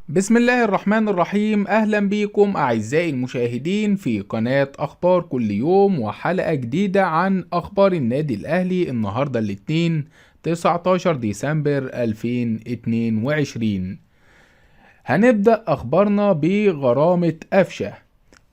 بسم الله الرحمن الرحيم. أهلا بيكم أعزائي المشاهدين في قناة أخبار كل يوم وحلقة جديدة عن أخبار النادي الأهلي النهاردة الاثنين 19 ديسمبر 2022. هنبدأ أخبارنا بغرامة قفشة.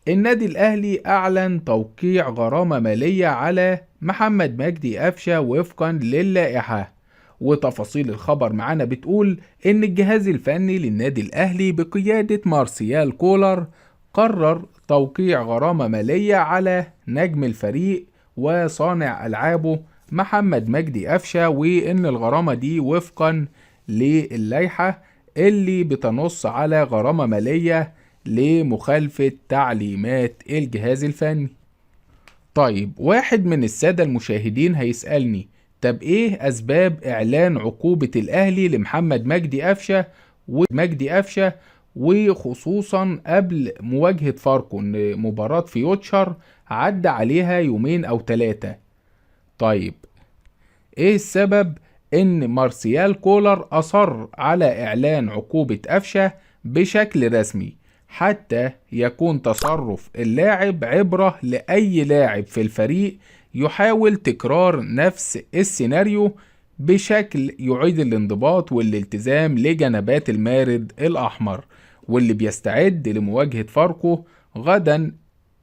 النادي الأهلي أعلن توقيع غرامة مالية على محمد مجدي قفشة وفقا للائحة. وتفاصيل الخبر معانا بتقول إن الجهاز الفني للنادي الأهلي بقيادة مارسيال كولر قرر توقيع غرامة مالية على نجم الفريق وصانع ألعابه محمد مجدي قفشة، وإن الغرامة دي وفقا للائحة اللي بتنص على غرامة مالية لمخالفة تعليمات الجهاز الفني. طيب، واحد من السادة المشاهدين هيسألني، طب ايه اسباب اعلان عقوبة الاهلي لمحمد مجدي قفشة وخصوصا قبل مواجهة فاركو، ان مباراة فيوتشر عدى عليها يومين او ثلاثة؟ طيب، ايه السبب ان مارسيال كولر اصر على اعلان عقوبة قفشة بشكل رسمي حتى يكون تصرف اللاعب عبرة لأي لاعب في الفريق يحاول تكرار نفس السيناريو بشكل يعيد الانضباط والالتزام لجنبات المارد الأحمر، واللي بيستعد لمواجهة فاركو غدا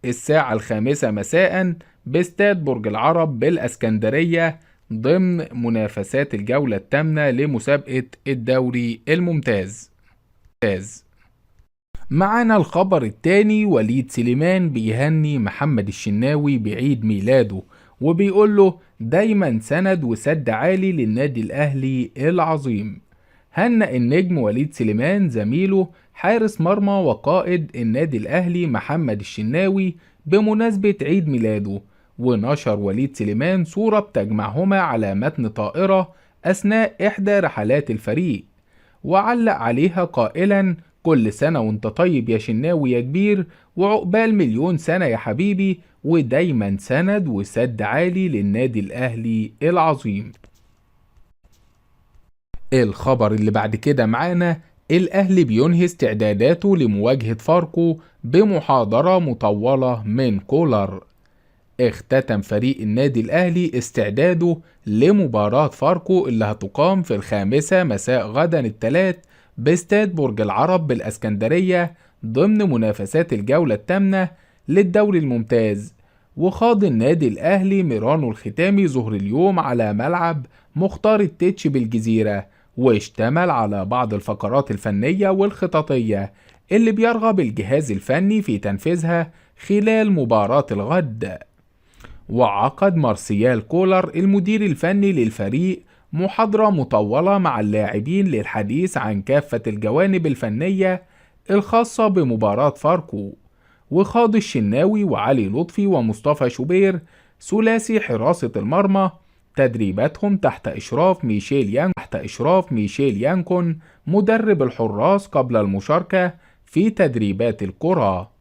الساعة 5 مساء باستاد برج العرب بالاسكندرية ضمن منافسات الجولة الثامنة لمسابقة الدوري الممتاز. معانا الخبر التاني، وليد سليمان بيهني محمد الشناوي بعيد ميلاده وبيقول له دايما سند وسد عالي للنادي الأهلي العظيم. هنأ النجم وليد سليمان زميله حارس مرمى وقائد النادي الأهلي محمد الشناوي بمناسبة عيد ميلاده، ونشر وليد سليمان صورة بتجمعهما على متن طائرة أثناء إحدى رحلات الفريق، وعلق عليها قائلا كل سنة وانت طيب يا شناوي يا كبير، وعقبال مليون سنة يا حبيبي، ودايما سند وسد عالي للنادي الأهلي العظيم. الخبر اللي بعد كده معانا، الأهلي بينهي استعداداته لمواجهة فاركو بمحاضرة مطولة من كولر. اختتم فريق النادي الأهلي استعداده لمباراة فاركو اللي هتقام في 5 مساء غدا الثلاث باستاد برج العرب بالاسكندرية ضمن منافسات الجولة الثامنة للدوري الممتاز. وخاض النادي الأهلي ميرانو الختامي ظهر اليوم على ملعب مختار التتش بالجزيرة، واشتمل على بعض الفقرات الفنية والخططية اللي بيرغب الجهاز الفني في تنفيذها خلال مباراة الغد. وعقد مارسيال كولر المدير الفني للفريق محاضرة مطولة مع اللاعبين للحديث عن كافة الجوانب الفنية الخاصة بمباراة فاركو. وخاض الشناوي وعلي لطفي ومصطفى شوبير ثلاثي حراسة المرمى تدريباتهم تحت إشراف ميشيل يانكون مدرب الحراس قبل المشاركة في تدريبات الكرة.